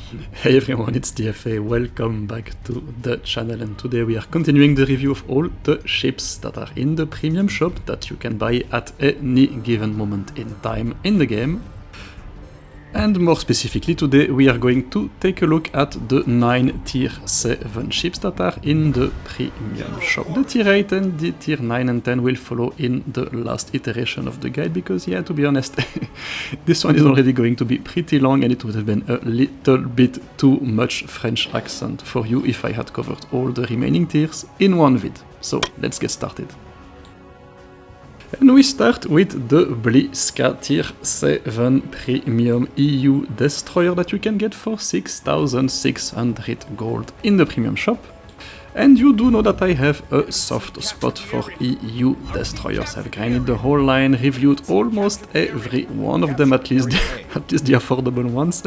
Hey everyone, it's DFA, welcome back to the channel, and today we are continuing the review of all the ships that are in the premium shop that you can buy at any given moment in time in the game. And more specifically, today we are going to take a look at the 9 tier 7 ships that are in the premium shop. The tier 8 and the tier 9 and 10 will follow in the last iteration of the guide, because yeah, to be honest, this one is already going to be pretty long and it would have been a little bit too much French accent for you if I had covered all the remaining tiers in one vid. So let's get started. And we start with the Blyskawica Tier 7 Premium EU Destroyer that you can get for 6,600 gold in the premium shop. And you do know that I have a soft spot for EU destroyers. I've grinded the whole line, reviewed almost every one of them, at least the affordable ones.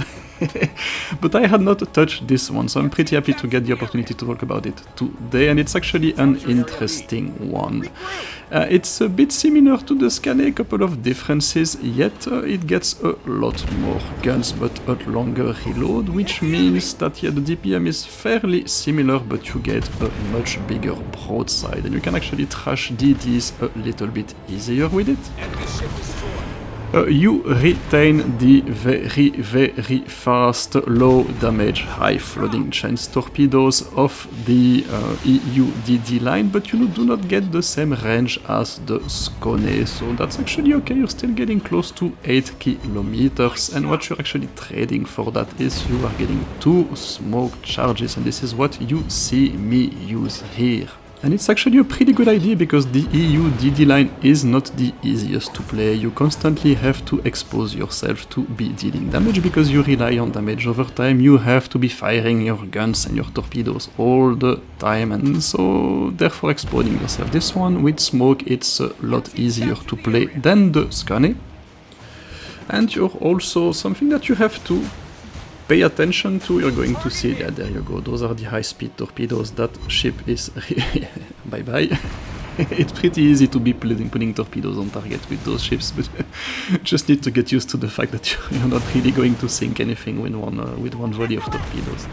But I had not touched this one, so I'm pretty happy to get the opportunity to talk about it today, and it's actually an interesting one. It's a bit similar to the Scane, a couple of differences, yet it gets a lot more guns but a longer reload, which means that yeah, the DPM is fairly similar, but you get a much bigger broadside, and you can actually trash DDs a little bit easier with it. You retain the very fast, low damage, high flooding chance torpedoes of the EU DD line, but you do not get the same range as the Scone, so that's actually okay. You're still getting close to 8 kilometers, and what you're actually trading for that is you are getting 2 smoke charges, and this is what you see me use here. And it's actually a pretty good idea, because the EU DD line is not the easiest to play. You constantly have to expose yourself to be dealing damage, because you rely on damage over time. You have to be firing your guns and your torpedoes all the time, and so therefore exposing yourself. This one with smoke, it's a lot easier to play than the Scane. And you're also something that you have to pay attention to. You're going to see that, there you go, those are the high-speed torpedoes. That ship is bye-bye. It's pretty easy to be putting torpedoes on target with those ships, but just need to get used to the fact that you're not really going to sink anything with one volley of torpedoes.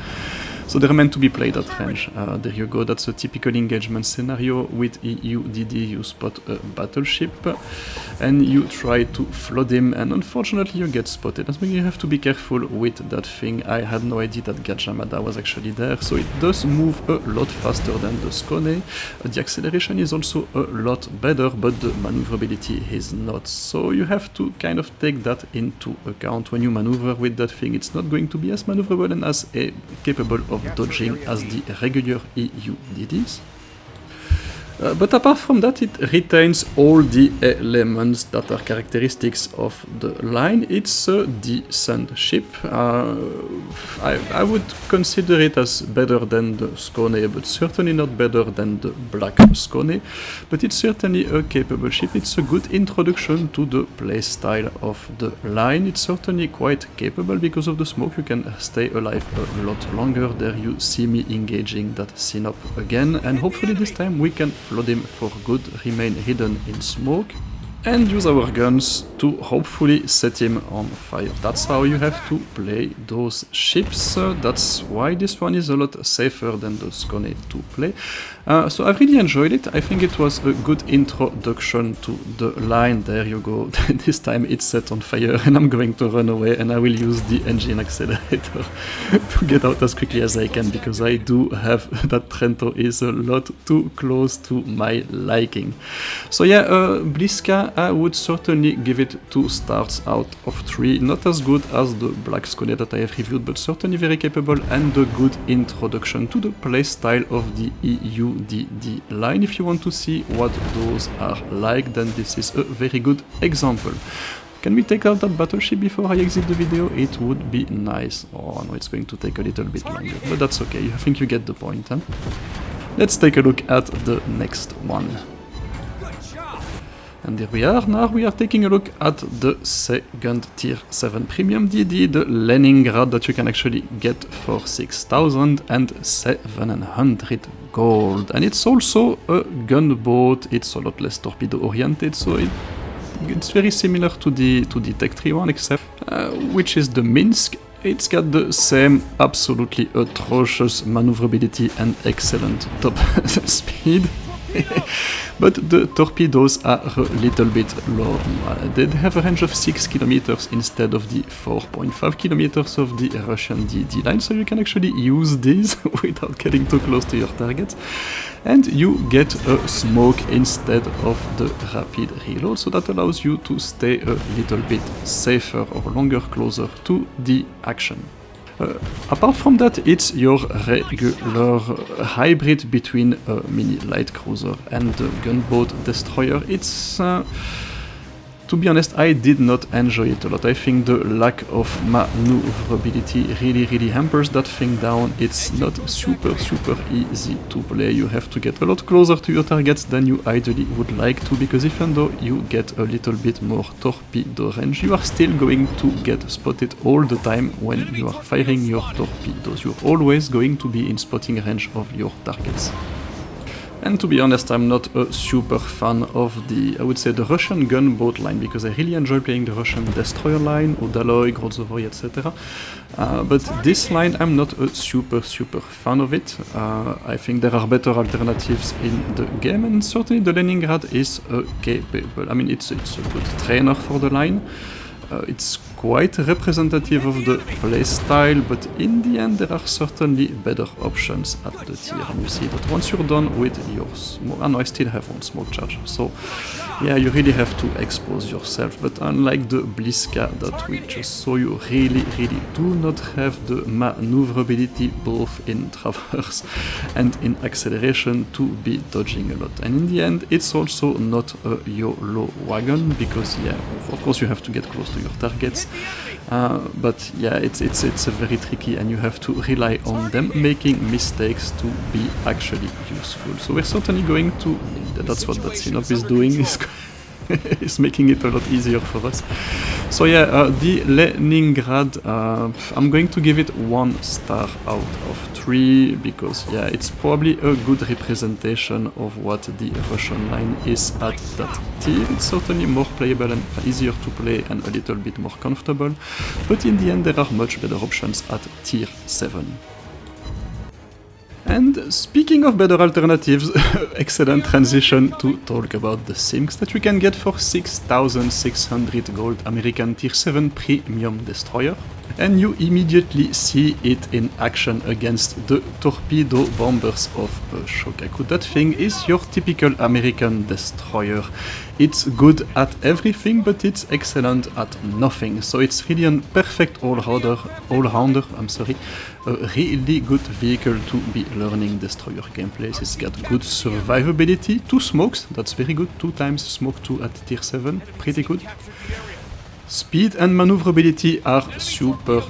So they're meant to be played at range. There you go, that's a typical engagement scenario. With EU DD you spot a battleship and you try to flood him, and unfortunately you get spotted. That's why you have to be careful with that thing. I had no idea that Gajamada was actually there, so it does move a lot faster than the Scone. The acceleration is also a lot better, but the maneuverability is not. So you have to kind of take that into account when you maneuver with that thing. It's not going to be as maneuverable and as capable of dodging as the regular EU DDs. But apart from that, it retains all the elements that are characteristics of the line. It's a decent ship. I would consider it as better than the Scone, but certainly not better than the Black Scone. But it's certainly a capable ship. It's a good introduction to the playstyle of the line. It's certainly quite capable. Because of the smoke, you can stay alive a lot longer. There you see me engaging that Sinop again, and hopefully this time we can flood him for good, remain hidden in smoke, and use our guns to hopefully set him on fire. That's how you have to play those ships. That's why this one is a lot safer than the Scone to play. So I've really enjoyed it. I think it was a good introduction to the line. There you go. This time it's set on fire and I'm going to run away, and I will use the engine accelerator to get out as quickly as I can, because I do have that Trento is a lot too close to my liking. So yeah, Blyska, I would certainly give it 2 stars out of 3. Not as good as the Black Scone that I have reviewed, but certainly very capable and a good introduction to the playstyle of the EU DD line. If you want to see what those are like, then this is a very good example. Can we take out that battleship before I exit the video? It would be nice. Oh no, it's going to take a little bit longer, but that's okay. I think you get the point, huh? Let's take a look at the next one. And here we are. Now we are taking a look at the second tier 7 premium DD, the Leningrad, that you can actually get for 6,700 gold. And it's also a gunboat. It's a lot less torpedo oriented, so it's very similar to the Tech 3 one, except which is the Minsk It's got the same absolutely atrocious maneuverability and excellent top speed. But the torpedoes are a little bit low. They have a range of 6 kilometers instead of the 4.5 kilometers of the Russian DD line, so you can actually use these without getting too close to your target. And you get a smoke instead of the rapid reload, so that allows you to stay a little bit safer or longer closer to the action. Apart from that, it's your regular hybrid between a mini light cruiser and the gunboat destroyer. It's, to be honest, I did not enjoy it a lot. I think the lack of maneuverability really hampers that thing down. It's not super easy to play. You have to get a lot closer to your targets than you ideally would like to, because even though you get a little bit more torpedo range, you are still going to get spotted all the time when you are firing your torpedoes. You're always going to be in spotting range of your targets. And to be honest, I'm not a super fan of I would say the Russian gunboat line, because I really enjoy playing the Russian destroyer line, Udaloy, Grozovoy, etc. But this line, I'm not a super fan of it. I think there are better alternatives in the game, and certainly the Leningrad is capable. I mean, it's a good trainer for the line. It's quite representative of the playstyle, but in the end there are certainly better options at the tier. And you see that once you're done with your smoke... no, I still have one smoke charge, so yeah, you really have to expose yourself. But unlike the Blyska that we just saw, you really do not have the maneuverability both in traverse and in acceleration to be dodging a lot. And in the end, it's also not a YOLO wagon, because yeah, of course you have to get close to your targets, but yeah, it's very tricky, and you have to rely on them making mistakes to be actually useful. So we're certainly going to... that's what that Sinop is doing, is making it a lot easier for us. So yeah, the Leningrad, I'm going to give it 1 star out of 3, because yeah, it's probably a good representation of what the Russian line is at that tier. It's certainly more playable and easier to play and a little bit more comfortable, but in the end there are much better options at tier 7. And speaking of better alternatives, excellent transition to talk about the Sims that you can get for 6,600 gold American Tier 7 Premium Destroyer. And you immediately see it in action against the torpedo bombers of Shokaku. That thing is your typical American destroyer. It's good at everything, but it's excellent at nothing. So it's really a perfect all-rounder, a really good vehicle to be learning destroyer gameplays. It's got good survivability, 2 smokes, that's very good, 2 times smoke 2 at tier 7, pretty good. Speed and maneuverability are super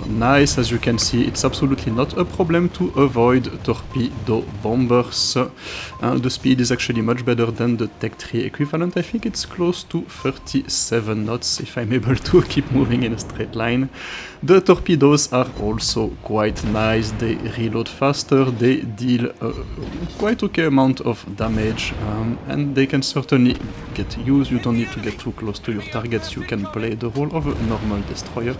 nice. As you can see, it's absolutely not a problem to avoid torpedo bombers. The speed is actually much better than the Tech 3 equivalent. I think it's close to 37 knots if I'm able to keep moving in a straight line. The torpedoes are also quite nice. They reload faster, they deal a quite okay amount of damage, and they can certainly get used. You don't need to get too close to your targets. You can play the role of a normal destroyer.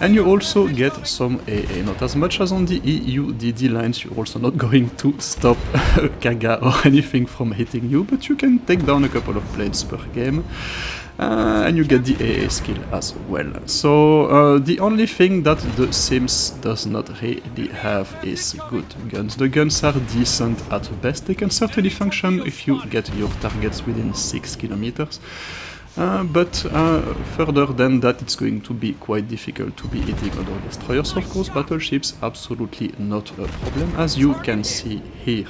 And you also get some AA, not as much as on the EU-DD lines. You're also not going to stop Kaga or anything from hitting you, but you can take down a couple of blades per game. And you get the AA skill as well. So the only thing that the Sims does not really have is good guns. The guns are decent at best. They can certainly function if you get your targets within 6 kilometers. But further than that, it's going to be quite difficult to be hitting other destroyers. Of course, battleships, absolutely not a problem, as you can see here.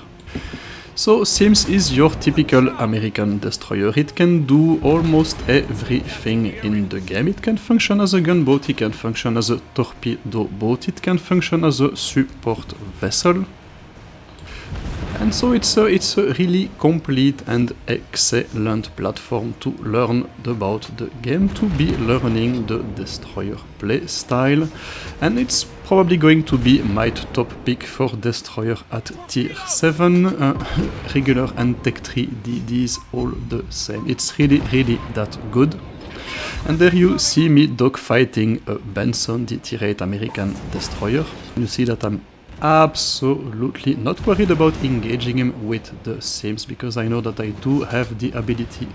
So Sims is your typical American destroyer. It can do almost everything in the game. It can function as a gunboat, it can function as a torpedo boat, it can function as a support vessel. And so it's a really complete and excellent platform to learn about the game, to be learning the destroyer play style, and it's probably going to be my top pick for destroyer at tier 7. Regular and Tech 3 DDs all the same. It's really that good. And there you see me dogfighting a Benson, the Tier 8 American destroyer. You see that I'm absolutely not worried about engaging him with the Sims, because I know that I do have the ability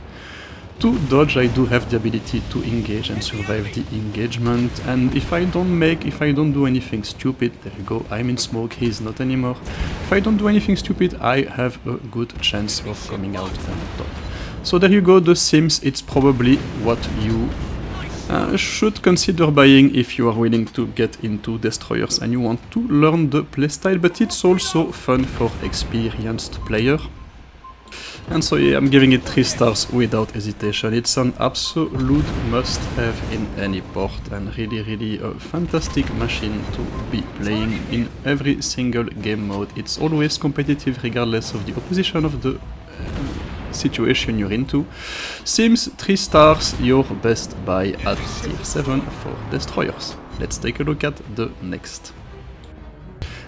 to dodge, I do have the ability to engage and survive the engagement, and if I don't do anything stupid, there you go, I'm in smoke, he's not anymore. If I don't do anything stupid, I have a good chance of coming out on top. So there you go, the Sims, it's probably what you should consider buying if you are willing to get into destroyers and you want to learn the playstyle, but it's also fun for experienced player. And so yeah, I'm giving it 3 stars without hesitation. It's an absolute must-have in any port, and really a fantastic machine to be playing in every single game mode. It's always competitive regardless of the opposition of the situation you're into. Sims 3 stars, your best buy at tier 7 for destroyers. Let's take a look at the next.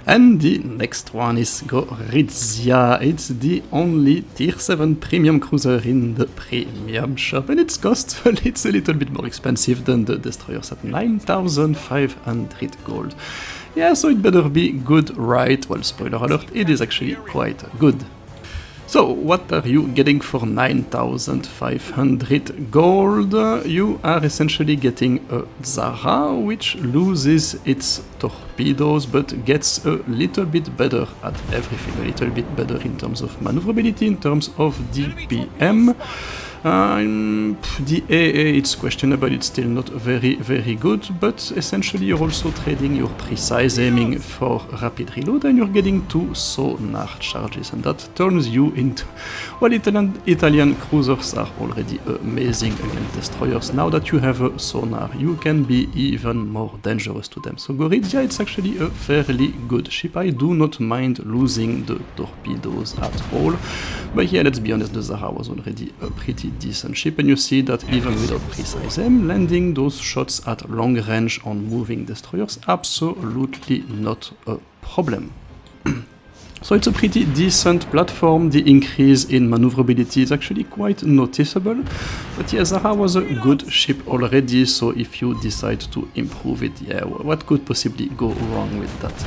And the next one is Gorizia. It's the only tier 7 premium cruiser in the premium shop, and its cost, well, it's a little bit more expensive than the destroyers at 9,500 gold. Yeah, so it better be good, right? Well, spoiler alert, it is actually quite good. So, what are you getting for 9,500 gold? You are essentially getting a Zara, which loses its torpedoes, but gets a little bit better at everything, a little bit better in terms of maneuverability, in terms of DPM. The AA, it's questionable, it's still not very good, but essentially you're also trading your precise aiming for rapid reload, and you're getting 2 sonar charges, and that turns you into... Well, Italian cruisers are already amazing against destroyers. Now that you have a sonar, you can be even more dangerous to them. So Gorizia, it's actually a fairly good ship. I do not mind losing the torpedoes at all, but yeah, let's be honest, the Zara was already a pretty decent ship, and you see that even without precise aim, landing those shots at long range on moving destroyers, absolutely not a problem. So it's a pretty decent platform. The increase in maneuverability is actually quite noticeable, but yeah, Zara was a good ship already, so if you decide to improve it, yeah, what could possibly go wrong with that?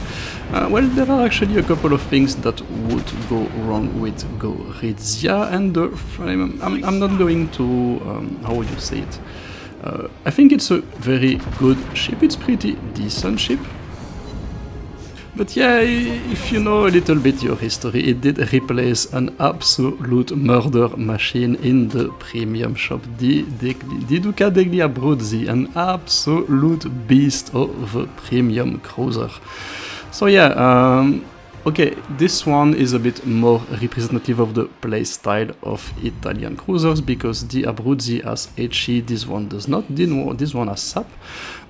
Well, there are actually a couple of things that would go wrong with Gorizia, and I'm not going to, how would you say it? I think it's a very good ship, it's pretty decent ship. But yeah, if you know a little bit your history, it did replace an absolute murder machine in the premium shop. The Duca degli Abruzzi, an absolute beast of a premium cruiser. So yeah, okay, this one is a bit more representative of the playstyle of Italian cruisers, because the Abruzzi has HE, this one does not, this one has SAP,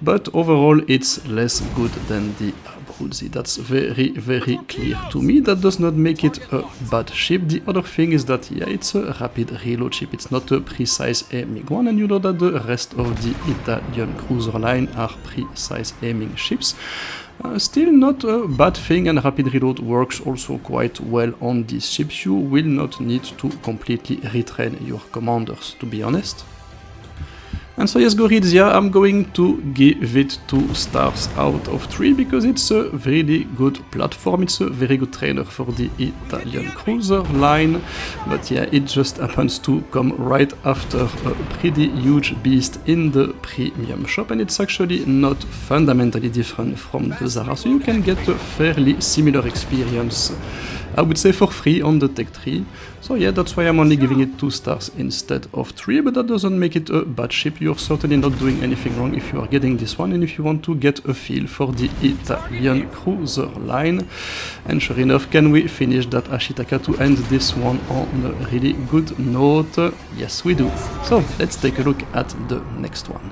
but overall it's less good than the Abruzzi. That's very clear to me. That does not make it a bad ship. The other thing is that, yeah, it's a rapid reload ship, it's not a precise aiming one, and you know that the rest of the Italian cruiser line are precise aiming ships. Still not a bad thing, and rapid reload works also quite well on these ships. You will not need to completely retrain your commanders, to be honest. And so yes, Gorizia, I'm going to give it 2 stars out of 3, because it's a really good platform, it's a very good trainer for the Italian cruiser line, but yeah, it just happens to come right after a pretty huge beast in the premium shop, and it's actually not fundamentally different from the Zara, so you can get a fairly similar experience, I would say, for free on the tech tree. So yeah, that's why I'm only giving it 2 stars instead of 3, but that doesn't make it a bad ship. You're certainly not doing anything wrong if you are getting this one, and if you want to get a feel for the Italian cruiser line. And sure enough, can we finish that Ashitaka to end this one on a really good note? Yes, we do. So let's take a look at the next one.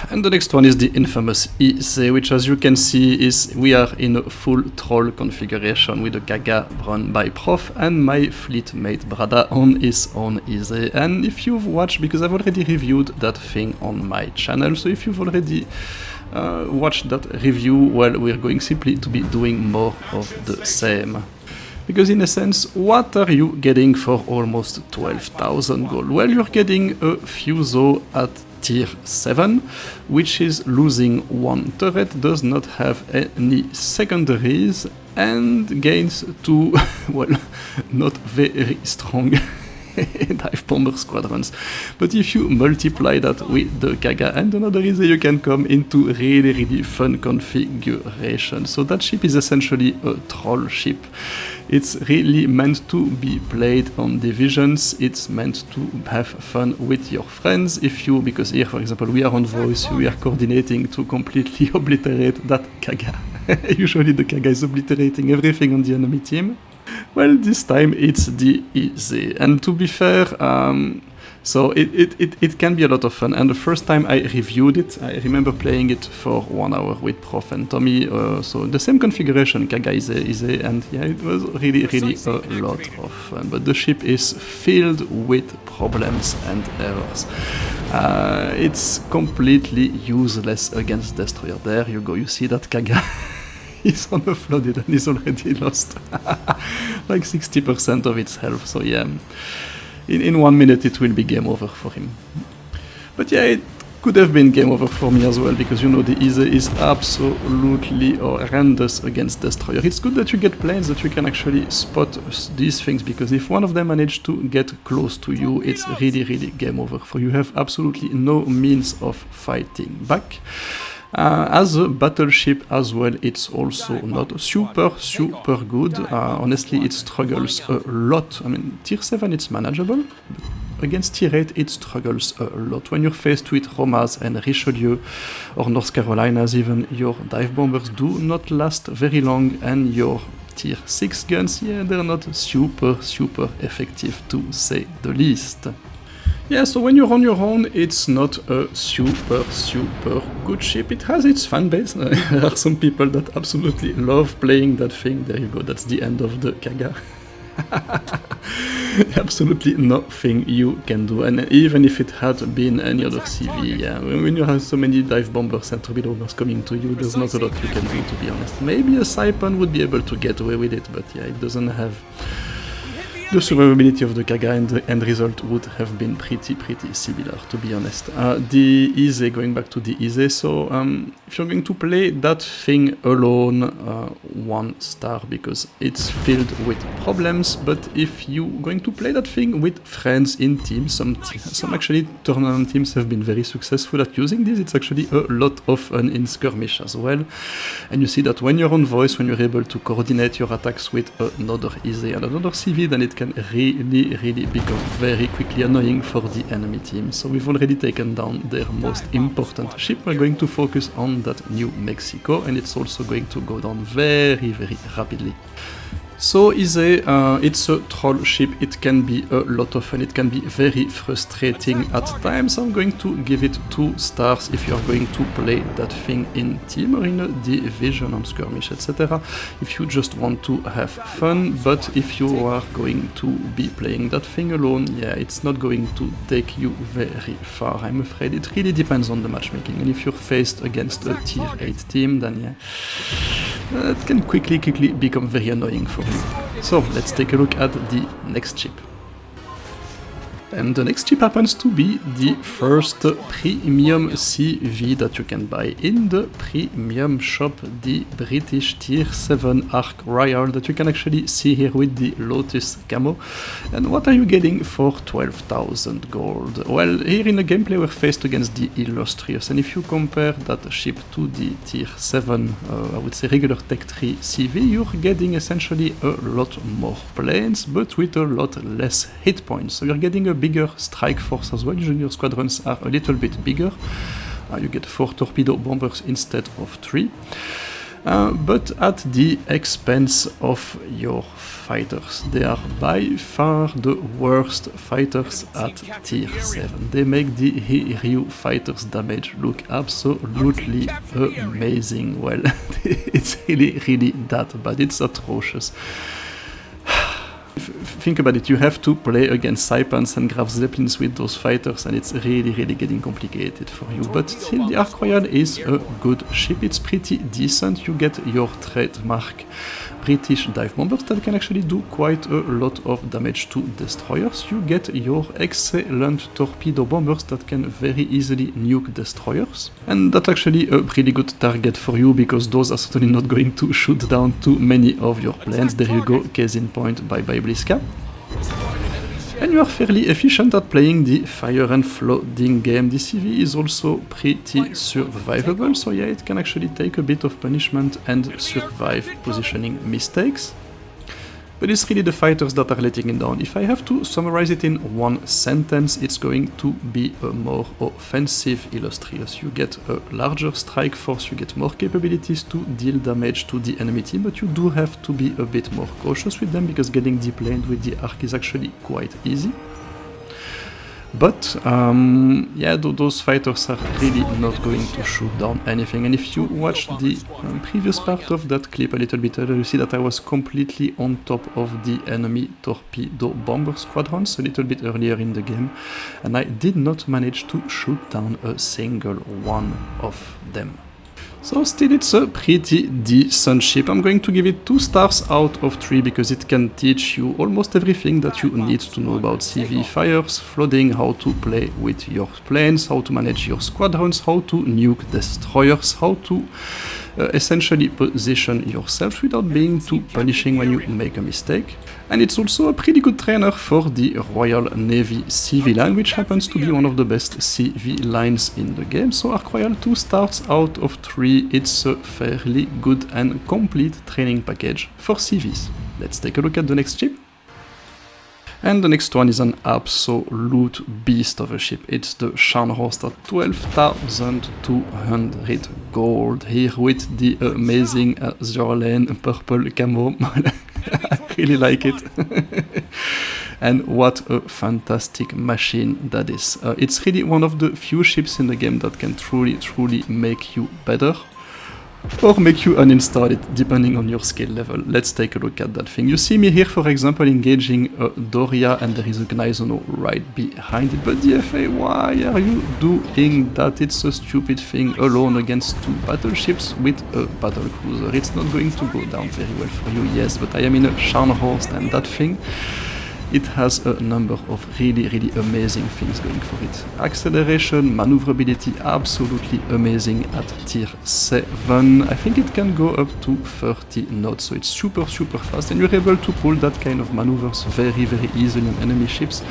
And the next one is the infamous Ise, which, as you can see, we are in a full troll configuration with a Gaga run by Prof and my fleet mate Brada on his own Ise. And if you've watched, because I've already reviewed that thing on my channel, so if you've already watched that review, well, we're going simply to be doing more of the same. Because in a sense, what are you getting for almost 12,000 gold? Well, you're getting a Fuso at tier 7, which is losing one turret, does not have any secondaries, and gains two, well, not very strong dive bomber squadrons. But if you multiply that with the Kaga and another Ise, you can come into really fun configuration. So that ship is essentially a troll ship. It's really meant to be played on divisions. It's meant to have fun with your friends. If you, because here for example we are on voice, we are coordinating to completely obliterate that Kaga. Usually the Kaga is obliterating everything on the enemy team. Well, this time it's the Ise, and to be fair, so it can be a lot of fun. And the first time I reviewed it, I remember playing it for 1 hour with Prof and Tommy, so the same configuration, Kaga Ise, and yeah, it was really a lot of fun. But the ship is filled with problems and errors. It's completely useless against Destroyer. There you go, you see that Kaga is on a flooded and he's already lost like 60% of its health, so yeah, in 1 minute it will be game over for him. But yeah, it could have been game over for me as well, because you know the Ise is absolutely horrendous against Destroyer. It's good that you get planes that you can actually spot these things, because if one of them manage to get close to you, it's really game over for you. You have absolutely no means of fighting back. As a battleship as well, it's also not super good. Honestly, it struggles a lot. I mean, tier 7 it's manageable, but against tier 8 it struggles a lot. When you're faced with Romas and Richelieu or North Carolinas even, your dive bombers do not last very long, and your tier 6 guns, yeah, they're not super effective to say the least. Yeah, so when you're on your own, it's not a super good ship. It has its fan base. There are some people that absolutely love playing that thing. There you go, that's the end of the Kaga. Absolutely nothing you can do, and even if it had been any other CV, yeah, when you have so many dive bombers and torpedo bombers coming to you, there's not a lot you can do, to be honest. Maybe a Saipan would be able to get away with it, but yeah, it doesn't have the survivability of the Kaga, and the end result would have been pretty similar, to be honest. The Ise, going back to the Ise, so if you're going to play that thing alone, 1 star, because it's filled with problems. But if you're going to play that thing with friends in teams, some actually tournament teams have been very successful at using this. It's actually a lot of fun in skirmish as well. And you see that when you're on voice, when you're able to coordinate your attacks with another Ise and another CV, then it can really become very quickly annoying for the enemy team. So we've already taken down their most important ship. We're going to focus on that New Mexico, and it's also going to go down very rapidly. So Ise, it's a troll ship. It can be a lot of fun, it can be very frustrating at times. I'm going to give it 2 stars if you're going to play that thing in team or in a division, on skirmish, etc. If you just want to have fun. But if you are going to be playing that thing alone, yeah, it's not going to take you very far, I'm afraid. It really depends on the matchmaking, and if you're faced against a tier 8 team, then yeah, it can quickly become very annoying for you. So let's take a look at the next ship. And the next ship happens to be the first premium CV that you can buy in the premium shop, the British tier 7 Ark Royal that you can actually see here with the Lotus camo. And what are you getting for 12,000 gold? Well, here in the gameplay we're faced against the Illustrious, and if you compare that ship to the tier 7, I would say regular Tech 3 CV, you're getting essentially a lot more planes, but with a lot less hit points. So you're getting a bigger strike force as well. Usually your squadrons are a little bit bigger. You get 4 torpedo bombers instead of 3. But at the expense of your fighters. They are by far the worst fighters at tier 7. They make the Hiryu fighters damage look absolutely amazing. Well, it's really that bad. It's atrocious. Think about it, you have to play against Saipans and Graf Zeppelins with those fighters, and it's really getting complicated for you. But still, the Ark Royal is a good ship, it's pretty decent. You get your trademark British dive bombers that can actually do quite a lot of damage to destroyers. You get your excellent torpedo bombers that can very easily nuke destroyers. And that's actually a pretty good target for you, because those are certainly not going to shoot down too many of your planes. There you go, case in point, bye bye Blyska. And you are fairly efficient at playing the fire and flooding game. The CV is also pretty survivable, so yeah, it can actually take a bit of punishment and survive positioning mistakes. But it's really the fighters that are letting it down. If I have to summarize it in one sentence, it's going to be a more offensive Illustrious. You get a larger strike force, you get more capabilities to deal damage to the enemy team, but you do have to be a bit more cautious with them, because getting deplaned with the Ark is actually quite easy. But yeah, those fighters are really not going to shoot down anything. And if you watch the previous part of that clip a little bit earlier, you see that I was completely on top of the enemy torpedo bomber squadrons a little bit earlier in the game, and I did not manage to shoot down a single one of them. So still, it's a pretty decent ship. I'm going to give it 2 stars out of 3 because it can teach you almost everything that you need to know about CV fires, flooding, how to play with your planes, how to manage your squadrons, how to nuke destroyers, how to essentially position yourself without being too punishing when you make a mistake. And it's also a pretty good trainer for the Royal Navy CV line, which happens to be one of the best CV lines in the game. So Ark Royal, 2 stars out of 3. It's a fairly good and complete training package for CVs. Let's take a look at the next ship. And the next one is an absolute beast of a ship. It's the Scharnhorst at 12,200 gold, here with the amazing azure lane purple camo. I really like it. And what a fantastic machine that is. It's really one of the few ships in the game that can truly make you better, or make you uninstall it, depending on your skill level. Let's take a look at that thing. You see me here, for example, engaging a Doria, and there is a Gneisenau right behind it. But DFA, why are you doing that? It's a stupid thing, alone against 2 battleships with a battle cruiser. It's not going to go down very well for you, yes, but I am in a Scharnhorst, and that thing, it has a number of really amazing things going for it. Acceleration, maneuverability, absolutely amazing at tier 7. I think it can go up to 30 knots, so it's super fast, and you're able to pull that kind of maneuvers very easily on enemy ships,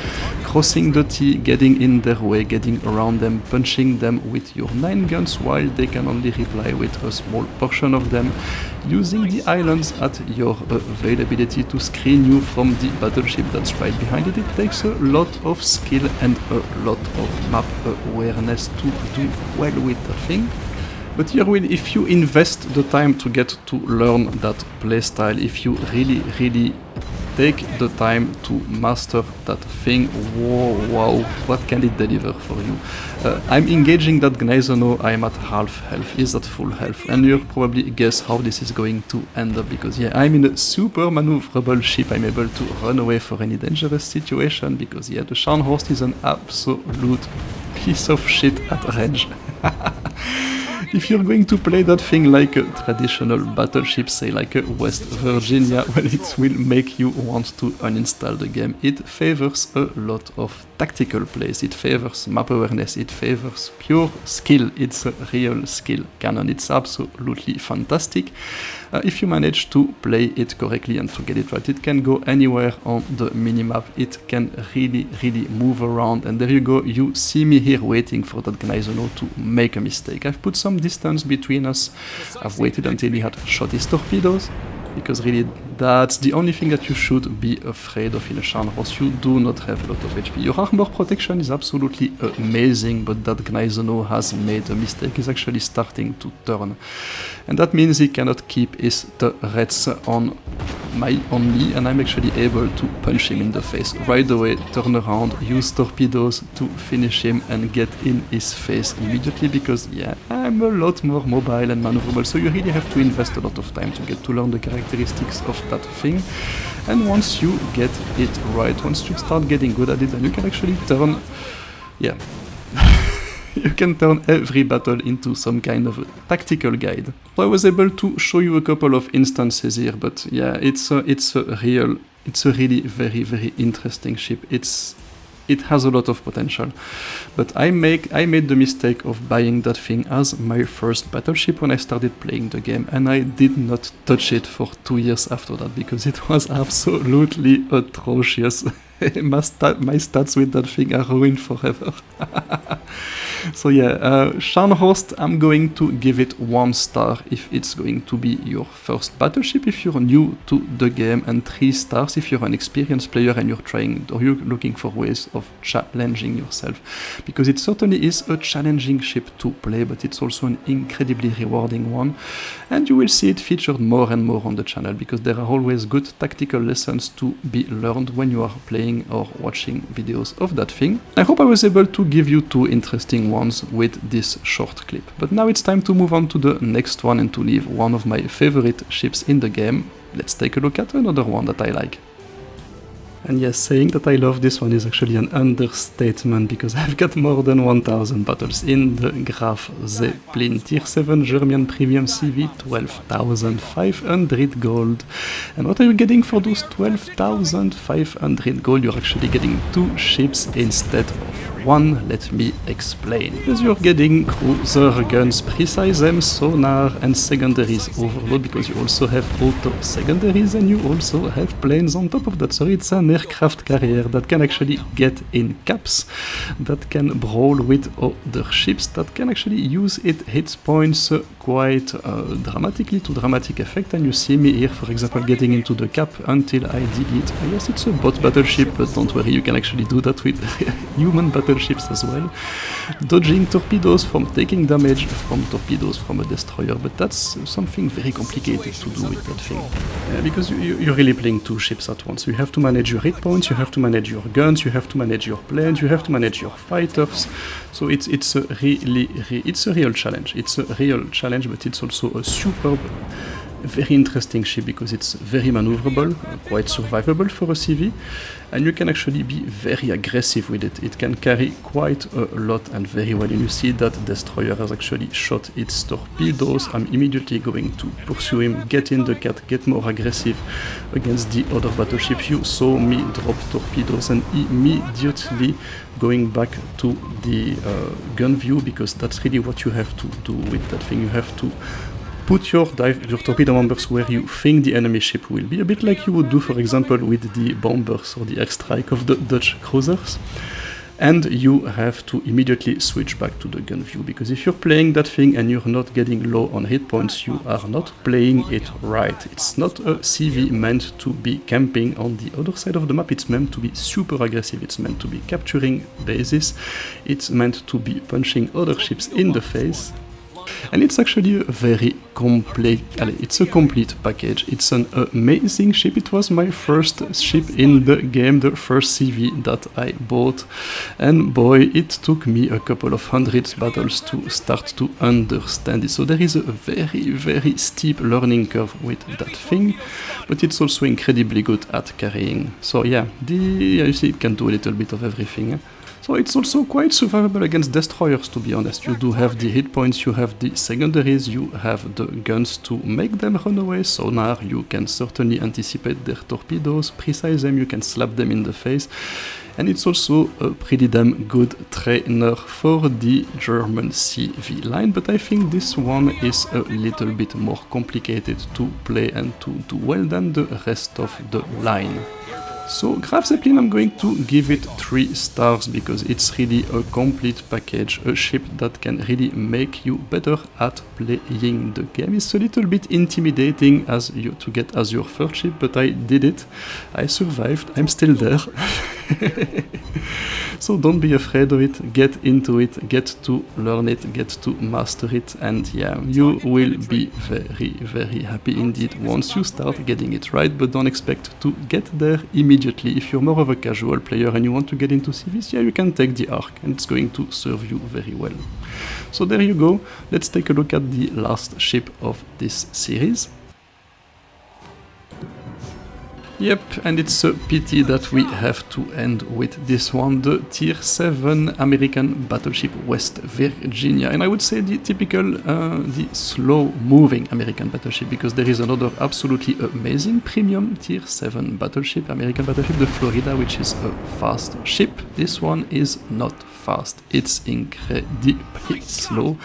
crossing the T, getting in their way, getting around them, punching them with your 9 guns while they can only reply with a small portion of them, using the islands at your availability to screen you from the battleship that's right behind it. It takes a lot of skill and a lot of map awareness to do well with that thing. But here, if you invest the time to get to learn that playstyle, if you really take the time to master that thing, wow, what can it deliver for you? I'm engaging that Gneisenau, I'm at half health, is at full health, and you'll probably guess how this is going to end up, because yeah, I'm in a super maneuverable ship. I'm able to run away for any dangerous situation, because yeah, the Scharnhorst is an absolute piece of shit at range. If you're going to play that thing like a traditional battleship, say like a West Virginia, well, it will make you want to uninstall the game. It favors a lot of tactical plays, it favors map awareness, it favors pure skill. It's a real skill cannon. It's absolutely fantastic. If you manage to play it correctly and to get it right, it can go anywhere on the minimap. It can really move around, and there you go, you see me here waiting for that Gneisenau to make a mistake. I've put some distance between us. I've waited until he had shot his torpedoes, because really that's the only thing that you should be afraid of in a Scharnhorst. You do not have a lot of HP. Your armor protection is absolutely amazing, but that Gneisenau has made a mistake. He's actually starting to turn, and that means he cannot keep his turrets on me, and I'm actually able to punch him in the face right away, turn around, use torpedoes to finish him and get in his face immediately, because yeah, I'm a lot more mobile and maneuverable, so you really have to invest a lot of time to get to learn the characteristics of that thing. And once you get it right, once you start getting good at it, then you can actually turn, yeah, you can turn every battle into some kind of a tactical guide. So I was able to show you a couple of instances here, but yeah, it's a really very, very interesting ship. It has a lot of potential, but I made the mistake of buying that thing as my first battleship when I started playing the game, and I did not touch it for 2 years after that because it was absolutely atrocious. My stats with that thing are ruined forever. So yeah, Scharnhorst, I'm going to give it 1 star if it's going to be your first battleship if you're new to the game, and 3 stars if you're an experienced player and you're looking for ways of challenging yourself. Because it certainly is a challenging ship to play, but it's also an incredibly rewarding one. And you will see it featured more and more on the channel, because there are always good tactical lessons to be learned when you are playing or watching videos of that thing. I hope I was able to give you 2 interesting ones with this short clip. But now it's time to move on to the next one and to leave one of my favorite ships in the game. Let's take a look at another one that I like. And yes, saying that I love this one is actually an understatement, because I've got more than 1000 battles in the Graf Zeppelin Tier 7 German Premium CV, 12,500 gold. And what are you getting for those 12,500 gold? You're actually getting 2 ships instead of 1. Let me explain. Because you're getting cruiser guns, precise aim, sonar, and secondaries overload, because you also have auto secondaries and you also have planes on top of that. So it's an aircraft carrier that can actually get in caps, that can brawl with other ships, that can actually use its hit points quite dramatically to dramatic effect. And you see me here, for example, getting into the cap until I delete. Yes, it's a bot battleship, but don't worry, you can actually do that with human battleships as well. Dodging torpedoes from taking damage from torpedoes from a destroyer, but that's something very complicated to do with that thing. Because you're really playing 2 ships at once. You have to manage your hit points, you have to manage your guns, you have to manage your planes, you have to manage your fighters. So it's a real challenge. It's a real challenge, but it's also a superb, very interesting ship, because it's very maneuverable, quite survivable for a CV, and you can actually be very aggressive with it. It can carry quite a lot and very well. And you see that destroyer has actually shot its torpedoes. I'm immediately going to pursue him, get in the cat, get more aggressive against the other battleship. You saw me drop torpedoes and immediately going back to the gun view, because that's really what you have to do with that thing. You have to put your torpedo bombers where you think the enemy ship will be, a bit like you would do, for example, with the bombers or the airstrike of the Dutch cruisers. And you have to immediately switch back to the gun view, because if you're playing that thing and you're not getting low on hit points, you are not playing it right. It's not a CV meant to be camping on the other side of the map. It's meant to be super aggressive. It's meant to be capturing bases. It's meant to be punching other ships in the face. And it's actually a very complete, it's a complete package. It's an amazing ship. It was my first ship in the game, the first CV that I bought. And boy, it took me a couple of hundred battles to start to understand it. So there is a very, very steep learning curve with that thing, but it's also incredibly good at carrying. So yeah, you see it can do a little bit of everything. So it's also quite survivable against destroyers, to be honest. You do have the hit points, you have the secondaries, you have the guns to make them run away. Sonar, you can certainly anticipate their torpedoes. Precise aim, you can slap them in the face. And it's also a pretty damn good trainer for the German CV line, but I think this one is a little bit more complicated to play and to do well than the rest of the line. So Graf Zeppelin, I'm going to give it 3 stars, because it's really a complete package, a ship that can really make you better at playing the game. It's a little bit intimidating to get as your first ship, but I did it. I survived. I'm still there. So don't be afraid of it. Get into it, get to learn it, get to master it, and yeah, you will be very, very happy indeed once you start getting it right. But don't expect to get there immediately. If you're more of a casual player and you want to get into CVs, yeah, you can take the Ark, and it's going to serve you very well. So there you go. Let's take a look at the last ship of this series. Yep, and it's a pity that we have to end with this one, the Tier 7 American battleship West Virginia. And I would say the typical, the slow-moving American battleship, because there is another absolutely amazing premium Tier 7 battleship, American battleship, the Florida, which is a fast ship. This one is not fast, it's incredibly slow.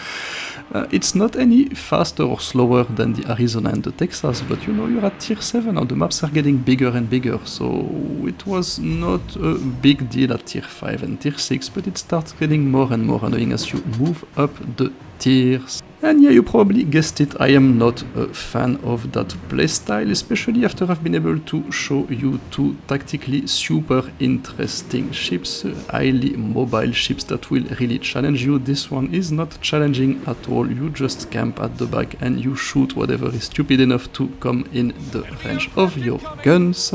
It's not any faster or slower than the Arizona and the Texas, but you know, you're at Tier 7 now, the maps are getting bigger and bigger, so it was not a big deal at Tier 5 and Tier 6, but it starts getting more and more annoying as you move up the tiers. And yeah, you probably guessed it, I am not a fan of that playstyle, especially after I've been able to show you two tactically super interesting ships, highly mobile ships that will really challenge you. This one is not challenging at all, you just camp at the back and you shoot whatever is stupid enough to come in the range of your guns.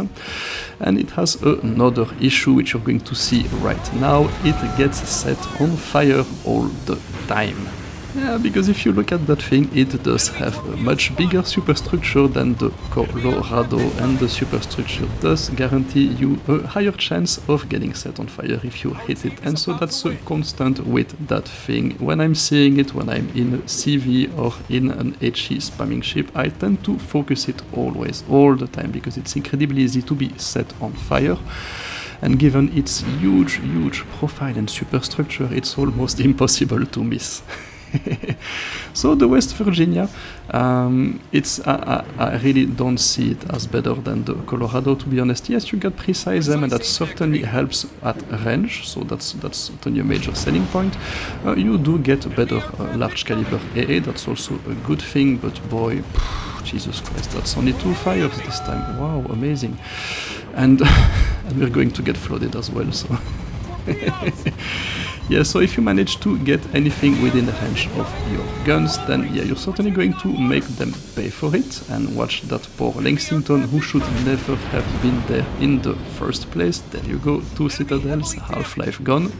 And it has another issue which you're going to see right now, it gets set on fire all the time. Yeah, because if you look at that thing, it does have a much bigger superstructure than the Colorado, and the superstructure does guarantee you a higher chance of getting set on fire if you hit it, and so that's a constant with that thing. When I'm seeing it, when I'm in a CV or in an HE spamming ship, I tend to focus it always, all the time, because it's incredibly easy to be set on fire. And given its huge profile and superstructure, it's almost impossible to miss. So the West Virginia, I really don't see it as better than the Colorado, to be honest. Yes, you got precise aim, and that certainly helps at range, so that's certainly a major selling point. You do get better large caliber AA, that's also a good thing, but boy, Jesus Christ, that's only 2 fires this time. Wow, amazing. And, and we're going to get flooded as well, so... Yeah, so if you manage to get anything within the range of your guns, then yeah, you're certainly going to make them pay for it. And watch that poor Lexington, who should never have been there in the first place. There you go, 2 citadels, half-life gone.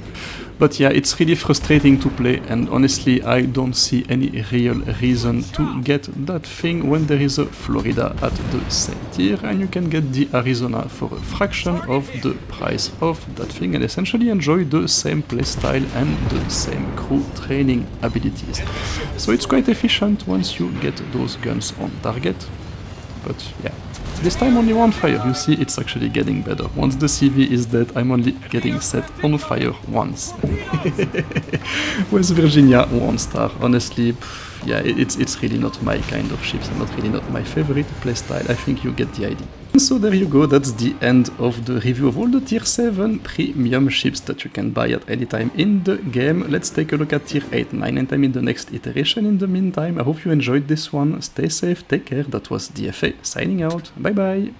But yeah, it's really frustrating to play, and honestly, I don't see any real reason to get that thing when there is a Florida at the same tier, and you can get the Arizona for a fraction of the price of that thing, and essentially enjoy the same playstyle and the same crew training abilities. So it's quite efficient once you get those guns on target. But yeah, this time only 1 fire, you see it's actually getting better. Once the CV is dead, I'm only getting set on fire once. West Virginia 1 star, honestly, yeah, it's really not my kind of ships, and really not my favorite playstyle. I think you get the idea. So there you go, that's the end of the review of all the Tier 7 premium ships that you can buy at any time in the game. Let's take a look at Tier 8, 9 and 10 in the next iteration. In the meantime, I hope you enjoyed this one. Stay safe, take care, that was DFA signing out, bye bye!